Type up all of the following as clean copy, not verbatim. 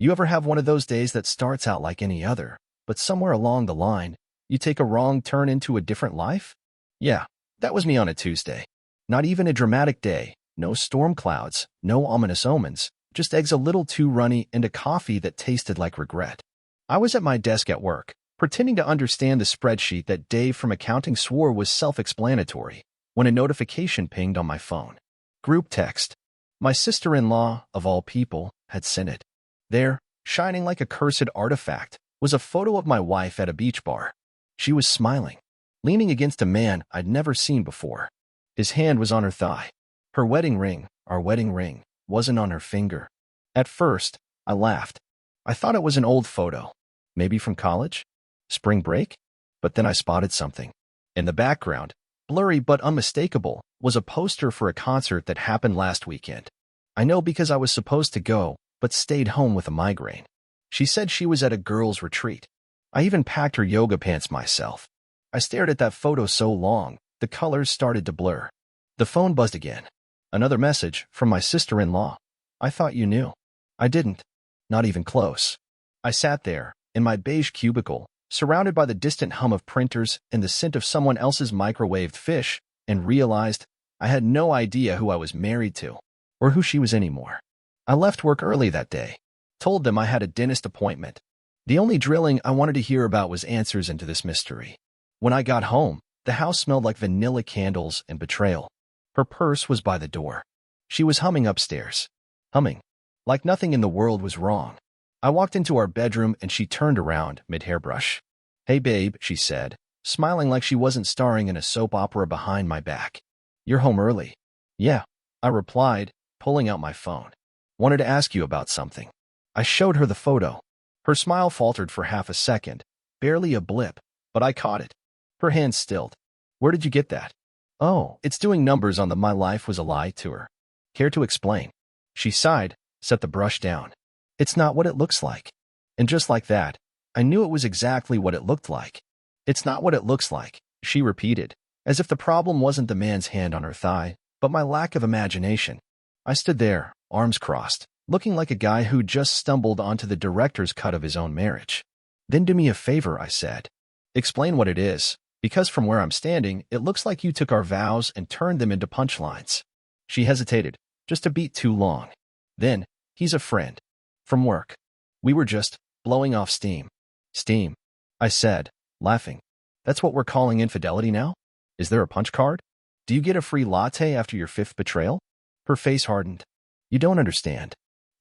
You ever have one of those days that starts out like any other, but somewhere along the line, you take a wrong turn into a different life? Yeah, that was me on a Tuesday. Not even a dramatic day, no storm clouds, no ominous omens, just eggs a little too runny and a coffee that tasted like regret. I was at my desk at work, pretending to understand the spreadsheet that Dave from accounting swore was self-explanatory, when a notification pinged on my phone. Group text. My sister-in-law, of all people, had sent it. There, shining like a cursed artifact, was a photo of my wife at a beach bar. She was smiling, leaning against a man I'd never seen before. His hand was on her thigh. Her wedding ring, our wedding ring, wasn't on her finger. At first, I laughed. I thought it was an old photo. Maybe from college? Spring break? But then I spotted something. In the background, blurry but unmistakable, was a poster for a concert that happened last weekend. I know because I was supposed to go, but stayed home with a migraine. She said she was at a girls' retreat. I even packed her yoga pants myself. I stared at that photo so long, the colors started to blur. The phone buzzed again. Another message from my sister-in-law. I thought you knew. I didn't. Not even close. I sat there, in my beige cubicle, surrounded by the distant hum of printers and the scent of someone else's microwaved fish, and realized I had no idea who I was married to, or who she was anymore. I left work early that day, told them I had a dentist appointment. The only drilling I wanted to hear about was answers into this mystery. When I got home, the house smelled like vanilla candles and betrayal. Her purse was by the door. She was humming upstairs. Humming. Like nothing in the world was wrong. I walked into our bedroom and she turned around mid-hairbrush. Hey babe, she said, smiling like she wasn't starring in a soap opera behind my back. You're home early. Yeah, I replied, pulling out my phone. Wanted to ask you about something. I showed her the photo. Her smile faltered for half a second, barely a blip, but I caught it. Her hand stilled. Where did you get that? Oh, it's doing numbers on the my life was a lie to her. Care to explain? She sighed, set the brush down. It's not what it looks like. And just like that, I knew it was exactly what it looked like. It's not what it looks like, she repeated, as if the problem wasn't the man's hand on her thigh, but my lack of imagination. I stood there, arms crossed, looking like a guy who just stumbled onto the director's cut of his own marriage. Then do me a favor, I said. Explain what it is, because from where I'm standing, it looks like you took our vows and turned them into punchlines. She hesitated, just a beat too long. Then, he's a friend. From work. We were just blowing off steam. Steam, I said, laughing. That's what we're calling infidelity now? Is there a punch card? Do you get a free latte after your fifth betrayal? Her face hardened. You don't understand.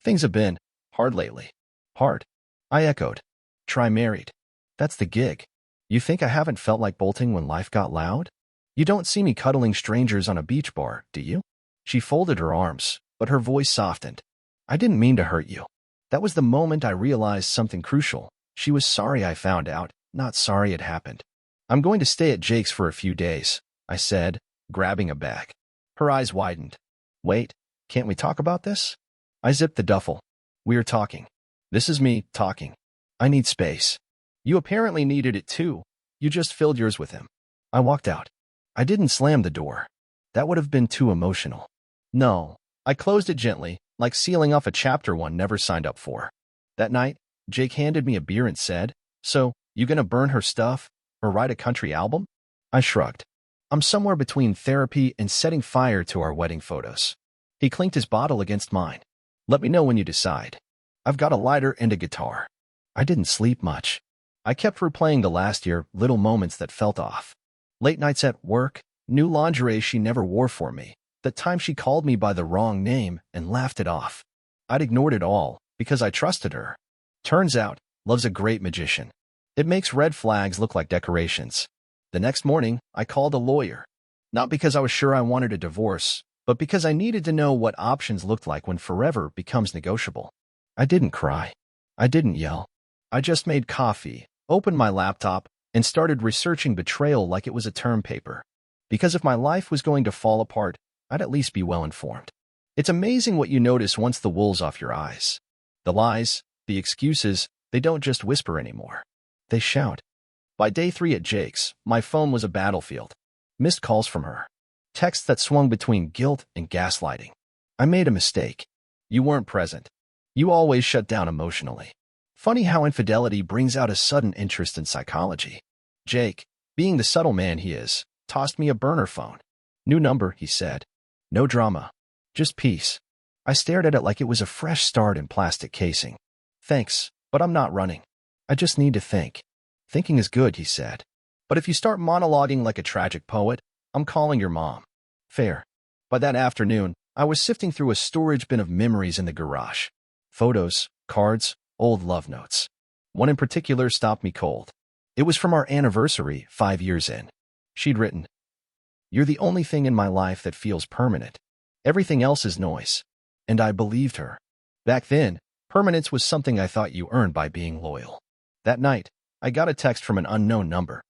Things have been hard lately. Hard. I echoed. Try married. That's the gig. You think I haven't felt like bolting when life got loud? You don't see me cuddling strangers on a beach bar, do you? She folded her arms, but her voice softened. I didn't mean to hurt you. That was the moment I realized something crucial. She was sorry I found out, not sorry it happened. I'm going to stay at Jake's for a few days, I said, grabbing a bag. Her eyes widened. Wait, can't we talk about this? I zipped the duffel. We are talking. This is me talking. I need space. You apparently needed it too. You just filled yours with him. I walked out. I didn't slam the door. That would have been too emotional. No, I closed it gently, like sealing off a chapter one never signed up for. That night, Jake handed me a beer and said, So, you gonna burn her stuff, or write a country album? I shrugged. I'm somewhere between therapy and setting fire to our wedding photos. He clinked his bottle against mine. Let me know when you decide. I've got a lighter and a guitar. I didn't sleep much. I kept replaying the last year, little moments that felt off. Late nights at work, new lingerie she never wore for me, that time she called me by the wrong name and laughed it off. I'd ignored it all because I trusted her. Turns out, love's a great magician. It makes red flags look like decorations. The next morning, I called a lawyer. Not because I was sure I wanted a divorce, but because I needed to know what options looked like when forever becomes negotiable. I didn't cry. I didn't yell. I just made coffee, opened my laptop, and started researching betrayal like it was a term paper. Because if my life was going to fall apart, I'd at least be well informed. It's amazing what you notice once the wool's off your eyes. The lies, the excuses, they don't just whisper anymore. They shout. By day 3 at Jake's, my phone was a battlefield. Missed calls from her. Texts that swung between guilt and gaslighting. I made a mistake. You weren't present. You always shut down emotionally. Funny how infidelity brings out a sudden interest in psychology. Jake, being the subtle man he is, tossed me a burner phone. New number, he said. No drama. Just peace. I stared at it like it was a fresh start in plastic casing. Thanks, but I'm not running. I just need to think. Thinking is good, he said. But if you start monologuing like a tragic poet, I'm calling your mom. Fair. By that afternoon, I was sifting through a storage bin of memories in the garage. Photos, cards, old love notes. One in particular stopped me cold. It was from our anniversary 5 years in. She'd written, "You're the only thing in my life that feels permanent. Everything else is noise." And I believed her. Back then, permanence was something I thought you earned by being loyal. That night, I got a text from an unknown number.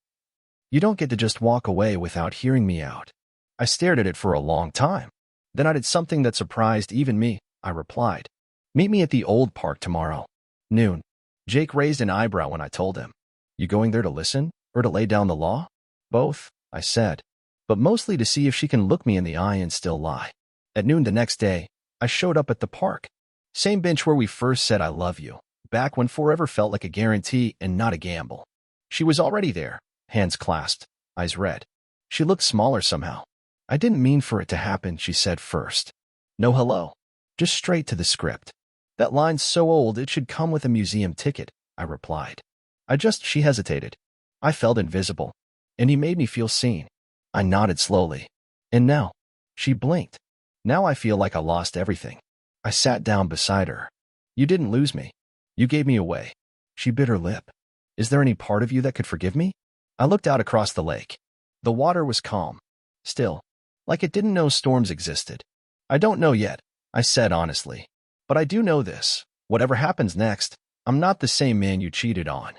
You don't get to just walk away without hearing me out. I stared at it for a long time. Then I did something that surprised even me. I replied, "Meet me at the old park tomorrow. Noon." Jake raised an eyebrow when I told him. You going there to listen or to lay down the law? Both, I said, but mostly to see if she can look me in the eye and still lie. At noon the next day, I showed up at the park. Same bench where we first said I love you, back when forever felt like a guarantee and not a gamble. She was already there, hands clasped, eyes red. She looked smaller somehow. I didn't mean for it to happen, she said first. No hello. Just straight to the script. That line's so old it should come with a museum ticket, I replied. She hesitated. I felt invisible, and he made me feel seen. I nodded slowly. And now? She blinked. Now I feel like I lost everything. I sat down beside her. You didn't lose me. You gave me away. She bit her lip. Is there any part of you that could forgive me? I looked out across the lake. The water was calm. Still. Like it didn't know storms existed. I don't know yet, I said honestly. But I do know this. Whatever happens next, I'm not the same man you cheated on.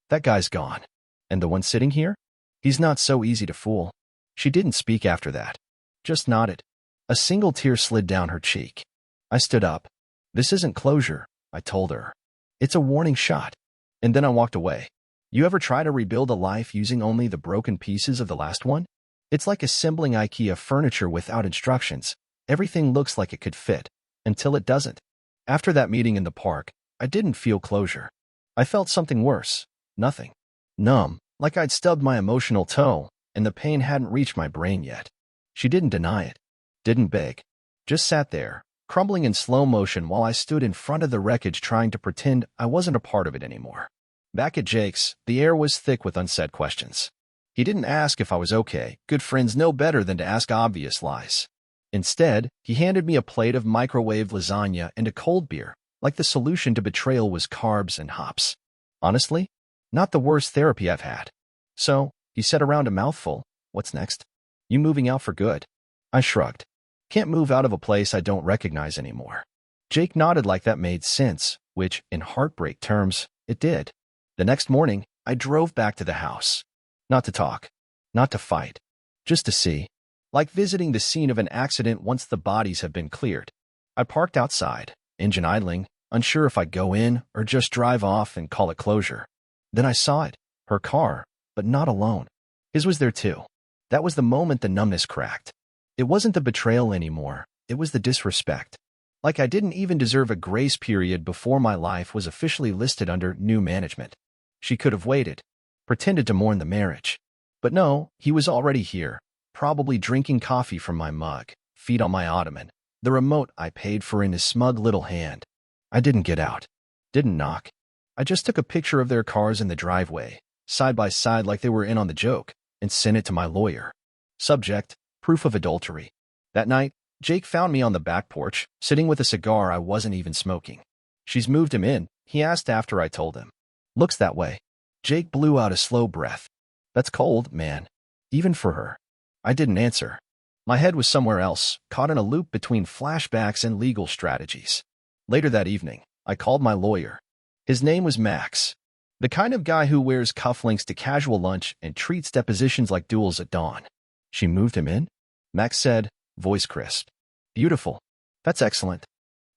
That guy's gone. And the one sitting here? He's not so easy to fool. She didn't speak after that. Just nodded. A single tear slid down her cheek. I stood up. This isn't closure, I told her. It's a warning shot. And then I walked away. You ever try to rebuild a life using only the broken pieces of the last one? It's like assembling IKEA furniture without instructions. Everything looks like it could fit, until it doesn't. After that meeting in the park, I didn't feel closure. I felt something worse. Nothing. Numb, like I'd stubbed my emotional toe, and the pain hadn't reached my brain yet. She didn't deny it. Didn't beg. Just sat there, crumbling in slow motion while I stood in front of the wreckage trying to pretend I wasn't a part of it anymore. Back at Jake's, the air was thick with unsaid questions. He didn't ask if I was okay. Good friends know better than to ask obvious lies. Instead, he handed me a plate of microwaved lasagna and a cold beer, like the solution to betrayal was carbs and hops. Honestly, not the worst therapy I've had. So, he said around a mouthful, what's next? You moving out for good? I shrugged. Can't move out of a place I don't recognize anymore. Jake nodded like that made sense, which, in heartbreak terms, it did. The next morning, I drove back to the house. Not to talk. Not to fight. Just to see. Like visiting the scene of an accident once the bodies have been cleared. I parked outside, engine idling, unsure if I'd go in or just drive off and call it closure. Then I saw it, her car, but not alone. His was there too. That was the moment the numbness cracked. It wasn't the betrayal anymore, it was the disrespect. Like I didn't even deserve a grace period before my life was officially listed under new management. She could have waited, pretended to mourn the marriage. But no, he was already here, probably drinking coffee from my mug, feet on my ottoman, the remote I paid for in his smug little hand. I didn't get out. Didn't knock. I just took a picture of their cars in the driveway, side by side like they were in on the joke, and sent it to my lawyer. Subject, proof of adultery. That night, Jake found me on the back porch, sitting with a cigar I wasn't even smoking. She's moved him in, he asked after I told him. Looks that way. Jake blew out a slow breath. That's cold, man. Even for her. I didn't answer. My head was somewhere else, caught in a loop between flashbacks and legal strategies. Later that evening, I called my lawyer. His name was Max. The kind of guy who wears cufflinks to casual lunch and treats depositions like duels at dawn. She moved him in? Max said, voice crisp. Beautiful. That's excellent.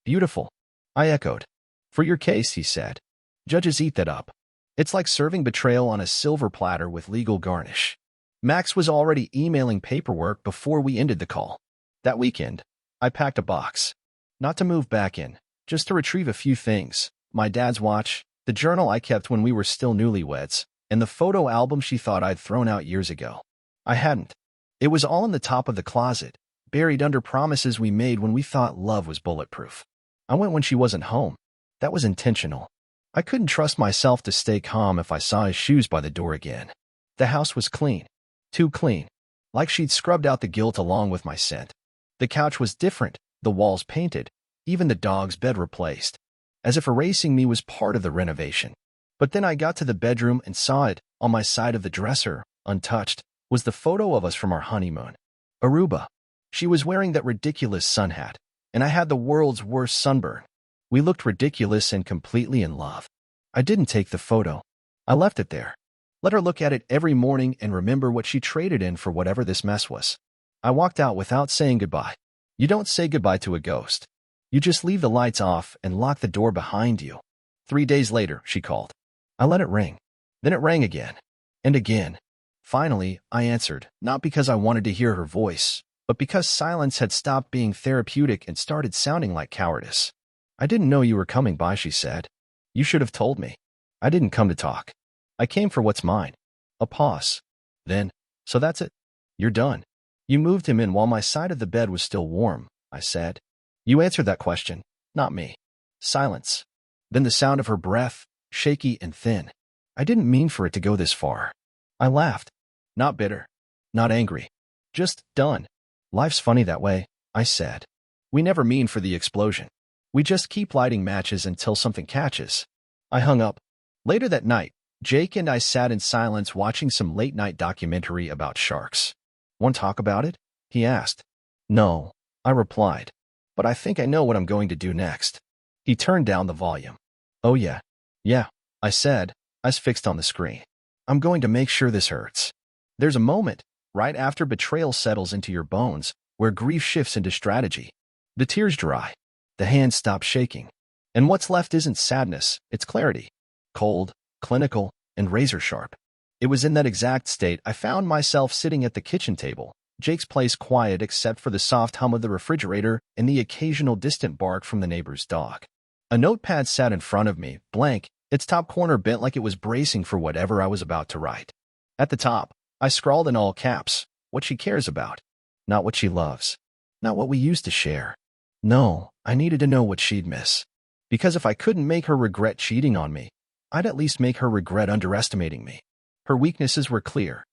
Beautiful. I echoed. For your case, he said. Judges eat that up. It's like serving betrayal on a silver platter with legal garnish. Max was already emailing paperwork before we ended the call. That weekend, I packed a box. Not to move back in, just to retrieve a few things: my dad's watch, the journal I kept when we were still newlyweds, and the photo album she thought I'd thrown out years ago. I hadn't. It was all in the top of the closet, buried under promises we made when we thought love was bulletproof. I went when she wasn't home. That was intentional. I couldn't trust myself to stay calm if I saw his shoes by the door again. The house was clean. Too clean. Like she'd scrubbed out the guilt along with my scent. The couch was different, the walls painted, even the dog's bed replaced, as if erasing me was part of the renovation. But then I got to the bedroom and saw it, on my side of the dresser, untouched, was the photo of us from our honeymoon. Aruba. She was wearing that ridiculous sun hat, and I had the world's worst sunburn. We looked ridiculous and completely in love. I didn't take the photo. I left it there. Let her look at it every morning and remember what she traded in for whatever this mess was. I walked out without saying goodbye. You don't say goodbye to a ghost. You just leave the lights off and lock the door behind you. 3 days later, she called. I let it ring. Then it rang again. And again. Finally, I answered, not because I wanted to hear her voice, but because silence had stopped being therapeutic and started sounding like cowardice. I didn't know you were coming by, she said. You should have told me. I didn't come to talk. I came for what's mine. A pause. Then, so that's it. You're done. You moved him in while my side of the bed was still warm, I said. You answered that question, not me. Silence. Then the sound of her breath, shaky and thin. I didn't mean for it to go this far. I laughed. Not bitter. Not angry. Just done. Life's funny that way, I said. We never mean for the explosion. We just keep lighting matches until something catches. I hung up. Later that night, Jake and I sat in silence watching some late-night documentary about sharks. Want to talk about it? He asked. No, I replied. But I think I know what I'm going to do next. He turned down the volume. Oh yeah. Yeah, I said, eyes fixed on the screen. I'm going to make sure this hurts. There's a moment, right after betrayal settles into your bones, where grief shifts into strategy. The tears dry. The hands stop shaking. And what's left isn't sadness, it's clarity. Cold, clinical, and razor-sharp. It was in that exact state I found myself sitting at the kitchen table, Jake's place quiet except for the soft hum of the refrigerator and the occasional distant bark from the neighbor's dog. A notepad sat in front of me, blank, its top corner bent like it was bracing for whatever I was about to write. At the top, I scrawled in all caps, what she cares about. Not what she loves. Not what we used to share. No, I needed to know what she'd miss. Because if I couldn't make her regret cheating on me, I'd at least make her regret underestimating me. Her weaknesses were clear.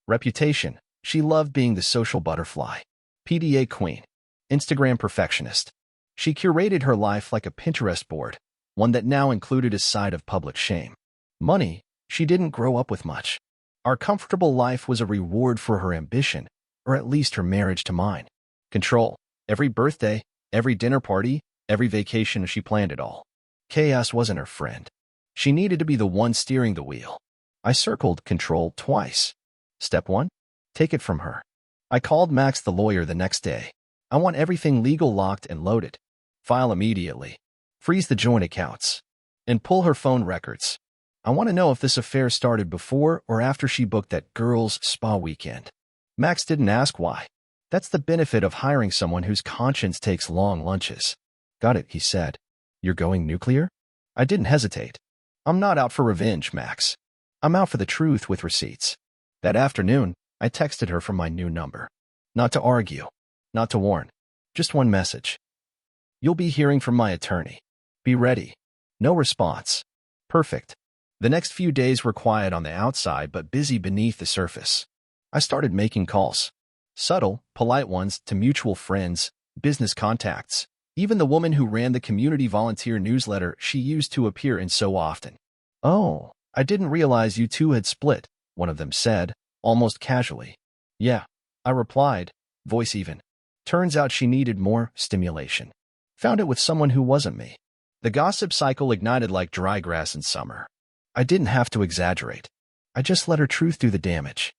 Reputation. She loved being the social butterfly. PDA queen. Instagram perfectionist. She curated her life like a Pinterest board, one that now included a side of public shame. Money. She didn't grow up with much. Our comfortable life was a reward for her ambition, or at least her marriage to mine. Control. Every birthday, every dinner party, every vacation, she planned it all. Chaos wasn't her friend. She needed to be the one steering the wheel. I circled control twice. Step 1. Take it from her. I called Max the lawyer the next day. I want everything legal locked and loaded. File immediately. Freeze the joint accounts. And pull her phone records. I want to know if this affair started before or after she booked that girls' spa weekend. Max didn't ask why. That's the benefit of hiring someone whose conscience takes long lunches. Got it, he said. You're going nuclear? I didn't hesitate. I'm not out for revenge, Max. I'm out for the truth with receipts. That afternoon, I texted her from my new number. Not to argue. Not to warn. Just one message. You'll be hearing from my attorney. Be ready. No response. Perfect. The next few days were quiet on the outside but busy beneath the surface. I started making calls. Subtle, polite ones to mutual friends, business contacts, even the woman who ran the community volunteer newsletter she used to appear in so often. Oh, I didn't realize you two had split, one of them said, almost casually. Yeah, I replied, voice even. Turns out she needed more stimulation. Found it with someone who wasn't me. The gossip cycle ignited like dry grass in summer. I didn't have to exaggerate. I just let her truth do the damage.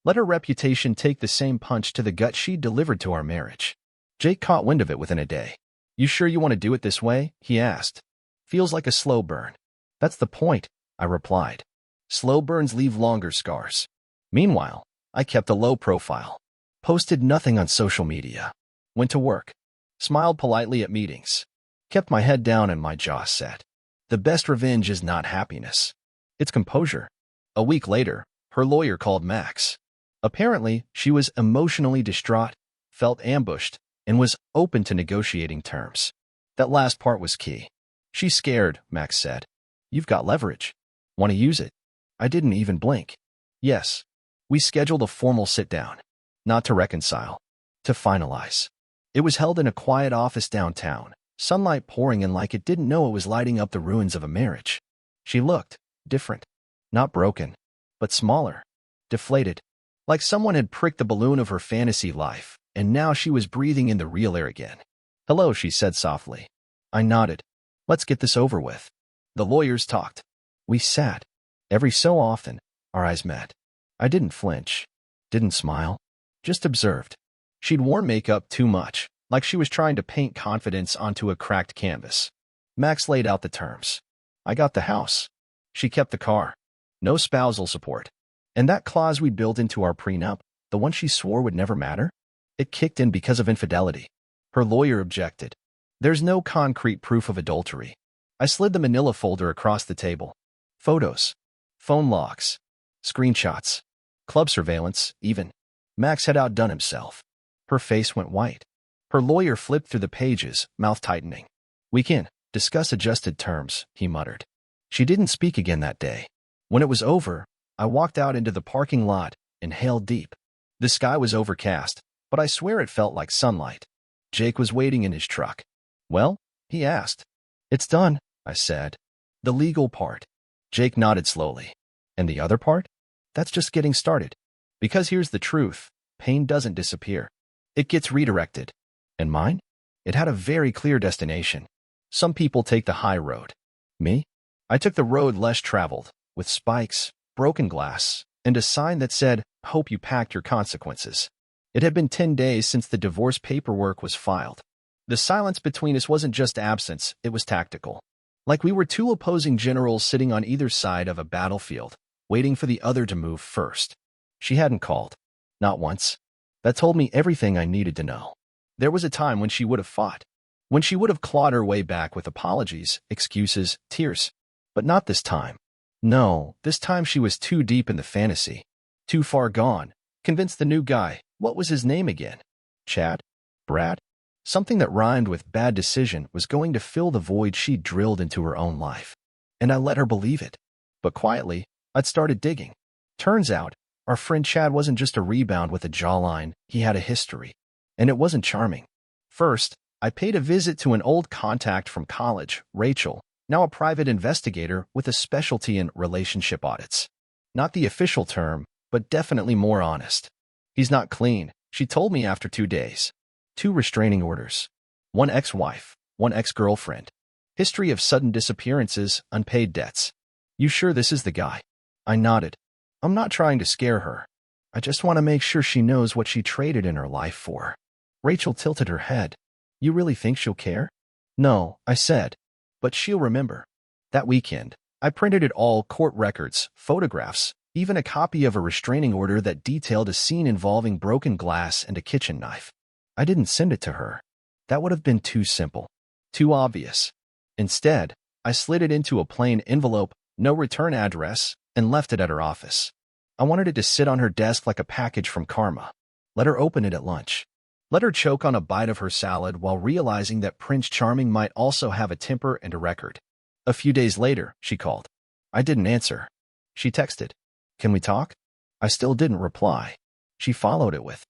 Let her reputation take the same punch to the gut she delivered to our marriage. Jake caught wind of it within a day. You sure you want to do it this way? He asked. Feels like a slow burn. That's the point, I replied. Slow burns leave longer scars. Meanwhile, I kept a low profile. Posted nothing on social media. Went to work. Smiled politely at meetings. Kept my head down and my jaw set. The best revenge is not happiness. It's composure. A week later, her lawyer called Max. Apparently, she was emotionally distraught, felt ambushed, and was open to negotiating terms. That last part was key. "She's scared," Max said. "You've got leverage. Want to use it?" I didn't even blink. Yes. We scheduled a formal sit-down. Not to reconcile. To finalize. It was held in a quiet office downtown, sunlight pouring in like it didn't know it was lighting up the ruins of a marriage. She looked different. Not broken, but smaller. Deflated. Like someone had pricked the balloon of her fantasy life, and now she was breathing in the real air again. "Hello," she said softly. I nodded. "Let's get this over with." The lawyers talked. We sat. Every so often, our eyes met. I didn't flinch. Didn't smile. Just observed. She'd worn makeup too much, like she was trying to paint confidence onto a cracked canvas. Max laid out the terms. I got the house. She kept the car. No spousal support. And that clause we'd built into our prenup, the one she swore would never matter, it kicked in because of infidelity. Her lawyer objected. "There's no concrete proof of adultery." I slid the manila folder across the table. Photos. Phone logs. Screenshots. Club surveillance, even. Max had outdone himself. Her face went white. Her lawyer flipped through the pages, mouth tightening. "We can discuss adjusted terms," he muttered. She didn't speak again that day. When it was over, I walked out into the parking lot, inhaled deep. The sky was overcast, but I swear it felt like sunlight. Jake was waiting in his truck. "Well?" he asked. "It's done," I said. "The legal part." Jake nodded slowly. "And the other part?" "That's just getting started. Because here's the truth, pain doesn't disappear. It gets redirected. And mine? It had a very clear destination. Some people take the high road. Me? I took the road less traveled, with spikes, broken glass, and a sign that said, "Hope you packed your consequences." It had been 10 days since the divorce paperwork was filed. The silence between us wasn't just absence, it was tactical. Like we were two opposing generals sitting on either side of a battlefield, waiting for the other to move first. She hadn't called. Not once. That told me everything I needed to know. There was a time when she would have fought. When she would have clawed her way back with apologies, excuses, tears. But not this time. No, this time she was too deep in the fantasy. Too far gone. Convinced the new guy, what was his name again? Chad? Brad? Something that rhymed with bad decision was going to fill the void she drilled into her own life. And I let her believe it. But quietly, I'd started digging. Turns out, our friend Chad wasn't just a rebound with a jawline, he had a history. And it wasn't charming. First, I paid a visit to an old contact from college, Rachel, now a private investigator with a specialty in relationship audits. Not the official term, but definitely more honest. "He's not clean," she told me after 2 days. 2 restraining orders. One ex-wife, one ex-girlfriend. History of sudden disappearances, unpaid debts. "You sure this is the guy?" I nodded. "I'm not trying to scare her. I just want to make sure she knows what she traded in her life for." Rachel tilted her head. "You really think she'll care?" "No," I said. "But she'll remember." That weekend, I printed it all: court records, photographs, even a copy of a restraining order that detailed a scene involving broken glass and a kitchen knife. I didn't send it to her. That would have been too simple. Too obvious. Instead, I slid it into a plain envelope, no return address, and left it at her office. I wanted it to sit on her desk like a package from Karma. Let her open it at lunch. Let her choke on a bite of her salad while realizing that Prince Charming might also have a temper and a record. A few days later, she called. I didn't answer. She texted, "Can we talk?" I still didn't reply. She followed it with,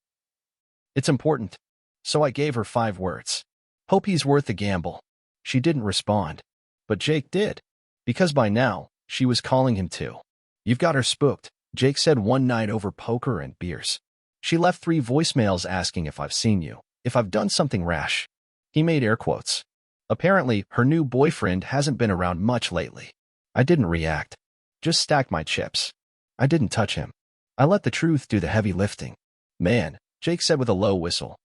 "It's important." So I gave her 5 words. "Hope he's worth the gamble." She didn't respond. But Jake did. Because by now, she was calling him too. "You've got her spooked," Jake said one night over poker and beers. She left 3 voicemails asking if I've seen you, if I've done something rash. He made air quotes. Apparently, her new boyfriend hasn't been around much lately. I didn't react. Just stacked my chips. I didn't touch him. I let the truth do the heavy lifting. "Man," Jake said with a low whistle.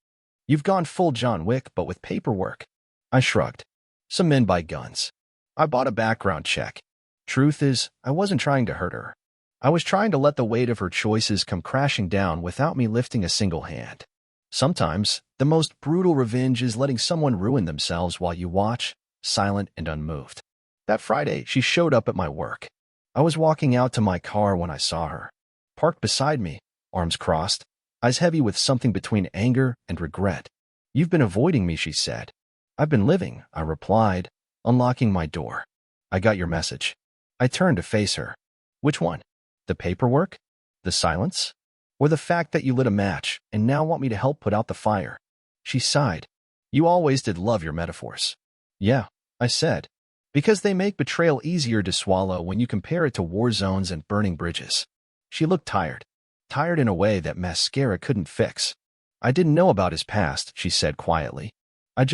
"You've gone full John Wick, but with paperwork." I shrugged. Some men buy guns. I bought a background check. Truth is, I wasn't trying to hurt her. I was trying to let the weight of her choices come crashing down without me lifting a single hand. Sometimes, the most brutal revenge is letting someone ruin themselves while you watch, silent and unmoved. That Friday, she showed up at my work. I was walking out to my car when I saw her. Parked beside me, arms crossed, eyes heavy with something between anger and regret. "You've been avoiding me," she said. "I've been living," I replied, unlocking my door. "I got your message." I turned to face her. "Which one? The paperwork? The silence? Or the fact that you lit a match and now want me to help put out the fire?" She sighed. "You always did love your metaphors." "Yeah," I said, "because they make betrayal easier to swallow when you compare it to war zones and burning bridges." She looked tired. Tired in a way that mascara couldn't fix. "I didn't know about his past," she said quietly. I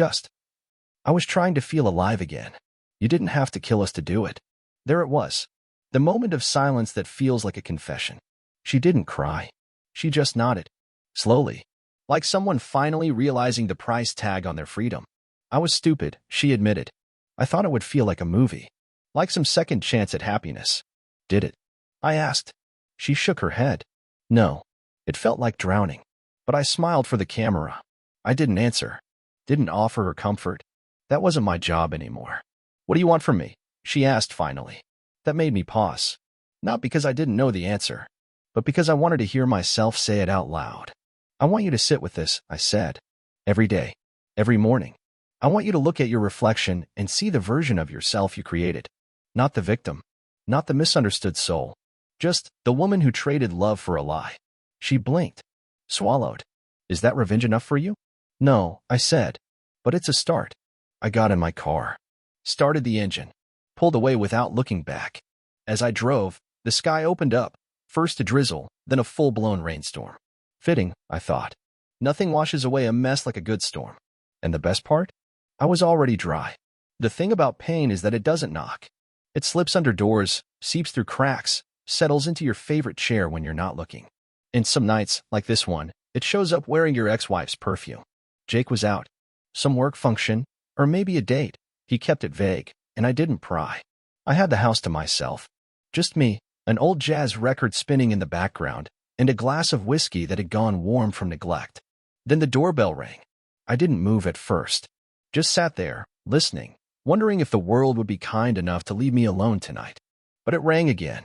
was trying to feel alive again. You didn't have to kill us to do it." There it was. The moment of silence that feels like a confession. She didn't cry. She just nodded. Slowly. Like someone finally realizing the price tag on their freedom. "I was stupid," she admitted. "I thought it would feel like a movie. Like some second chance at happiness." "Did it?" I asked. She shook her head. "No. It felt like drowning." But I smiled for the camera. I didn't answer. Didn't offer her comfort. That wasn't my job anymore. "What do you want from me?" she asked finally. That made me pause. Not because I didn't know the answer, but because I wanted to hear myself say it out loud. "I want you to sit with this," I said. "Every day. Every morning. I want you to look at your reflection and see the version of yourself you created. Not the victim. Not the misunderstood soul. Just the woman who traded love for a lie." She blinked. Swallowed. "Is that revenge enough for you?" "No," I said. "But it's a start." I got in my car. Started the engine. Pulled away without looking back. As I drove, the sky opened up. First a drizzle, then a full-blown rainstorm. Fitting, I thought. Nothing washes away a mess like a good storm. And the best part? I was already dry. The thing about pain is that it doesn't knock. It slips under doors, seeps through cracks, settles into your favorite chair when you're not looking. And some nights, like this one, it shows up wearing your ex-wife's perfume. Jake was out. Some work function, or maybe a date. He kept it vague, and I didn't pry. I had the house to myself. Just me, an old jazz record spinning in the background, and a glass of whiskey that had gone warm from neglect. Then the doorbell rang. I didn't move at first. Just sat there, listening, wondering if the world would be kind enough to leave me alone tonight. But it rang again.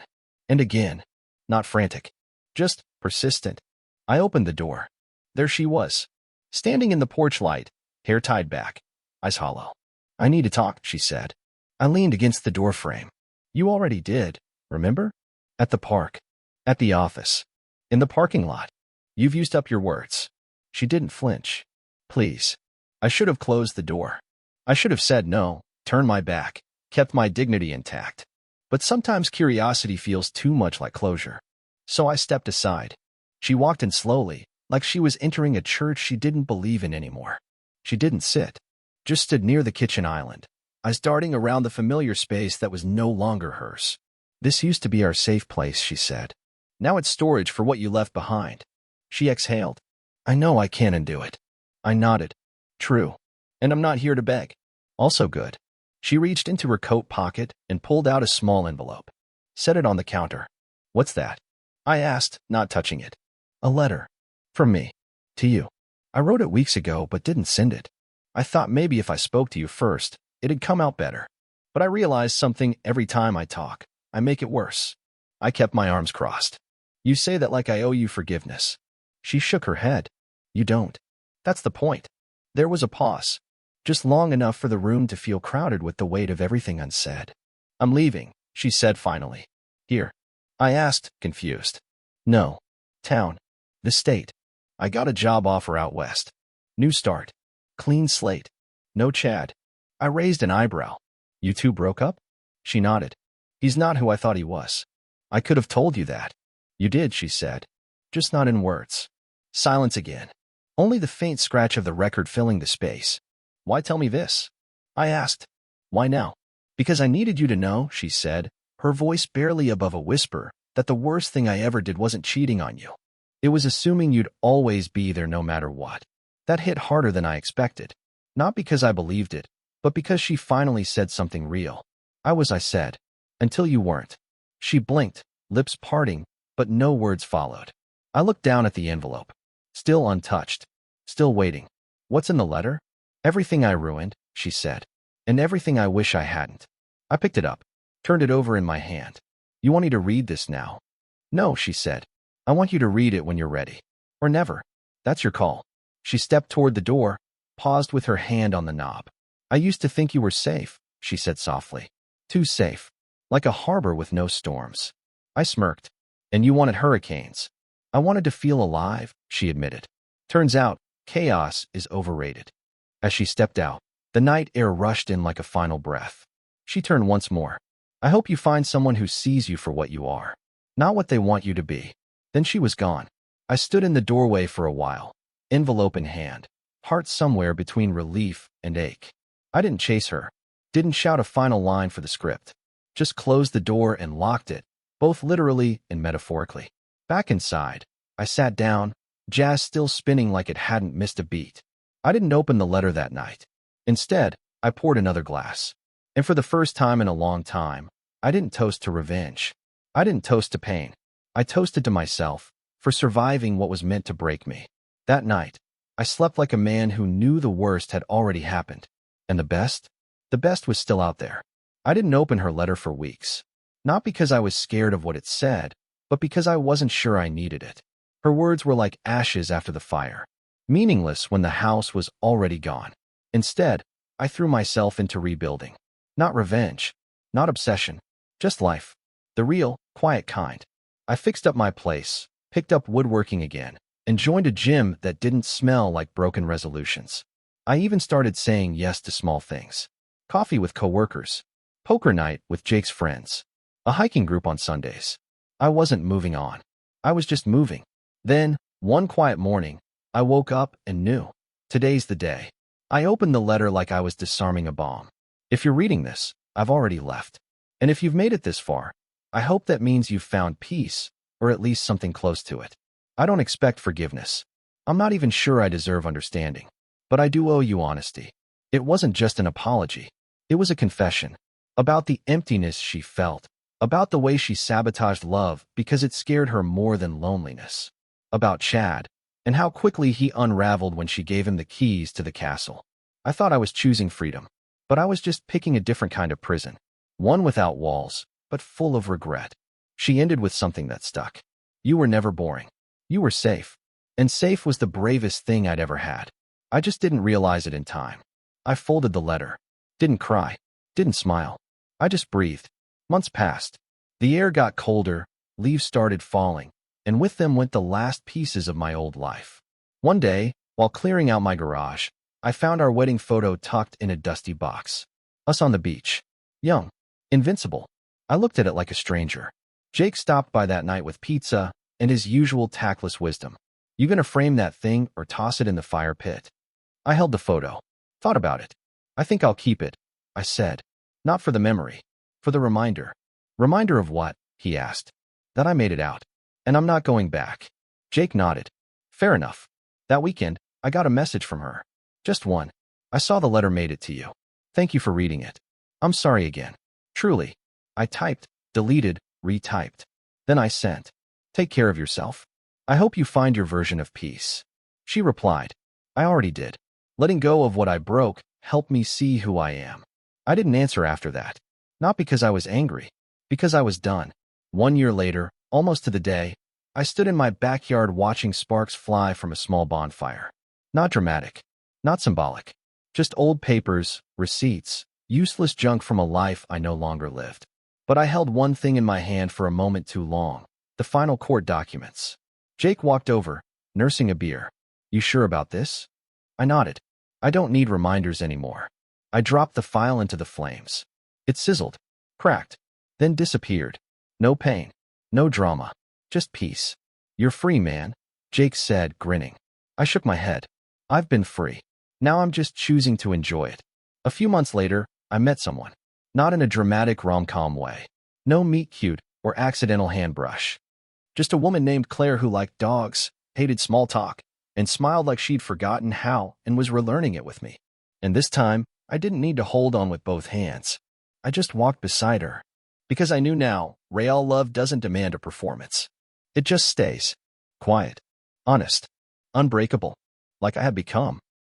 And again. Not frantic. Just persistent. I opened the door. There she was. Standing in the porch light, hair tied back, eyes hollow. "I need to talk," she said. I leaned against the doorframe. "You already did, remember? At the park. At the office. In the parking lot. You've used up your words." She didn't flinch. "Please." I should have closed the door. I should have said no, turned my back, kept my dignity intact. But sometimes curiosity feels too much like closure. So I stepped aside. She walked in slowly, like she was entering a church she didn't believe in anymore. She didn't sit. Just stood near the kitchen island, eyes darting around the familiar space that was no longer hers. "This used to be our safe place," she said. "Now it's storage for what you left behind." She exhaled. "I know I can undo it." I nodded. "True. And I'm not here to beg." "Also good." She reached into her coat pocket and pulled out a small envelope. Set it on the counter. "What's that?" I asked, not touching it. "A letter. From me. To you. I wrote it weeks ago but didn't send it. I thought maybe if I spoke to you first, it'd come out better. But I realize something every time I talk. I make it worse." I kept my arms crossed. "You say that like I owe you forgiveness." She shook her head. "You don't. That's the point." There was a pause. Just long enough for the room to feel crowded with the weight of everything unsaid. "I'm leaving," she said finally. "Here?" I asked, confused. "No. Town. The state. I got a job offer out west. New start. Clean slate. No Chad." I raised an eyebrow. "You two broke up?" She nodded. "He's not who I thought he was." "I could have told you that." "You did," she said. "Just not in words." Silence again. Only the faint scratch of the record filling the space. "Why tell me this?" I asked. "Why now?" "Because I needed you to know," she said, her voice barely above a whisper, "that the worst thing I ever did wasn't cheating on you. It was assuming you'd always be there no matter what." That hit harder than I expected. Not because I believed it, but because she finally said something real. I said. "Until you weren't." She blinked, lips parting, but no words followed. I looked down at the envelope. Still untouched. Still waiting. "What's in the letter?" "Everything I ruined," she said. and everything I wish I hadn't. I picked it up, turned it over in my hand. You want me to read this now? No, she said. I want you to read it when you're ready. Or never. That's your call. She stepped toward the door, paused with her hand on the knob. I used to think you were safe, she said softly. Too safe. Like a harbor with no storms. I smirked. And you wanted hurricanes. I wanted to feel alive, she admitted. Turns out, chaos is overrated. As she stepped out, the night air rushed in like a final breath. She turned once more. I hope you find someone who sees you for what you are, not what they want you to be. Then she was gone. I stood in the doorway for a while, envelope in hand, heart somewhere between relief and ache. I didn't chase her, didn't shout a final line for the script, just closed the door and locked it, both literally and metaphorically. Back inside, I sat down, jazz still spinning like it hadn't missed a beat. I didn't open the letter that night. Instead, I poured another glass. And for the first time in a long time, I didn't toast to revenge. I didn't toast to pain. I toasted to myself for surviving what was meant to break me. That night, I slept like a man who knew the worst had already happened. And the best? The best was still out there. I didn't open her letter for weeks. Not because I was scared of what it said, but because I wasn't sure I needed it. Her words were like ashes after the fire, meaningless when the house was already gone. Instead, I threw myself into rebuilding. Not revenge, not obsession, just life. The real, quiet kind. I fixed up my place, picked up woodworking again, and joined a gym that didn't smell like broken resolutions. I even started saying yes to small things. Coffee with coworkers, poker night with Jake's friends, a hiking group on Sundays. I wasn't moving on. I was just moving. Then, one quiet morning, I woke up and knew. Today's the day. I opened the letter like I was disarming a bomb. If you're reading this, I've already left. And if you've made it this far, I hope that means you've found peace, or at least something close to it. I don't expect forgiveness. I'm not even sure I deserve understanding. But I do owe you honesty. It wasn't just an apology. It was a confession. About the emptiness she felt. About the way she sabotaged love because it scared her more than loneliness. About Chad, and how quickly he unraveled when she gave him the keys to the castle. I thought I was choosing freedom, but I was just picking a different kind of prison. One without walls, but full of regret. She ended with something that stuck. You were never boring. You were safe. And safe was the bravest thing I'd ever had. I just didn't realize it in time. I folded the letter. Didn't cry. Didn't smile. I just breathed. Months passed. The air got colder, leaves started falling, and with them went the last pieces of my old life. One day, while clearing out my garage, I found our wedding photo tucked in a dusty box. Us on the beach. Young. Invincible. I looked at it like a stranger. Jake stopped by that night with pizza and his usual tactless wisdom. You gonna frame that thing or toss it in the fire pit? I held the photo. Thought about it. I think I'll keep it, I said. Not for the memory. For the reminder. Reminder of what? He asked. That I made it out. And I'm not going back. Jake nodded. Fair enough. That weekend, I got a message from her. Just one. I saw the letter made it to you. Thank you for reading it. I'm sorry again. Truly. I typed, deleted, retyped. Then I sent. Take care of yourself. I hope you find your version of peace. She replied. I already did. Letting go of what I broke helped me see who I am. I didn't answer after that. Not because I was angry. Because I was done. 1 year later, almost to the day, I stood in my backyard watching sparks fly from a small bonfire. Not dramatic. Not symbolic. Just old papers, receipts, useless junk from a life I no longer lived. But I held one thing in my hand for a moment too long. The final court documents. Jake walked over, nursing a beer. You sure about this? I nodded. I don't need reminders anymore. I dropped the file into the flames. It sizzled, cracked, then disappeared. No pain, no drama, just peace. You're free, man, Jake said, grinning. I shook my head. I've been free. Now I'm just choosing to enjoy it. A few months later, I met someone. Not in a dramatic rom-com way. No meet-cute or accidental hand-brush. Just a woman named Claire who liked dogs, hated small talk, and smiled like she'd forgotten how and was relearning it with me. And this time, I didn't need to hold on with both hands. I just walked beside her. Because I knew now, real love doesn't demand a performance. It just stays. Quiet. Honest. Unbreakable. Like I had become.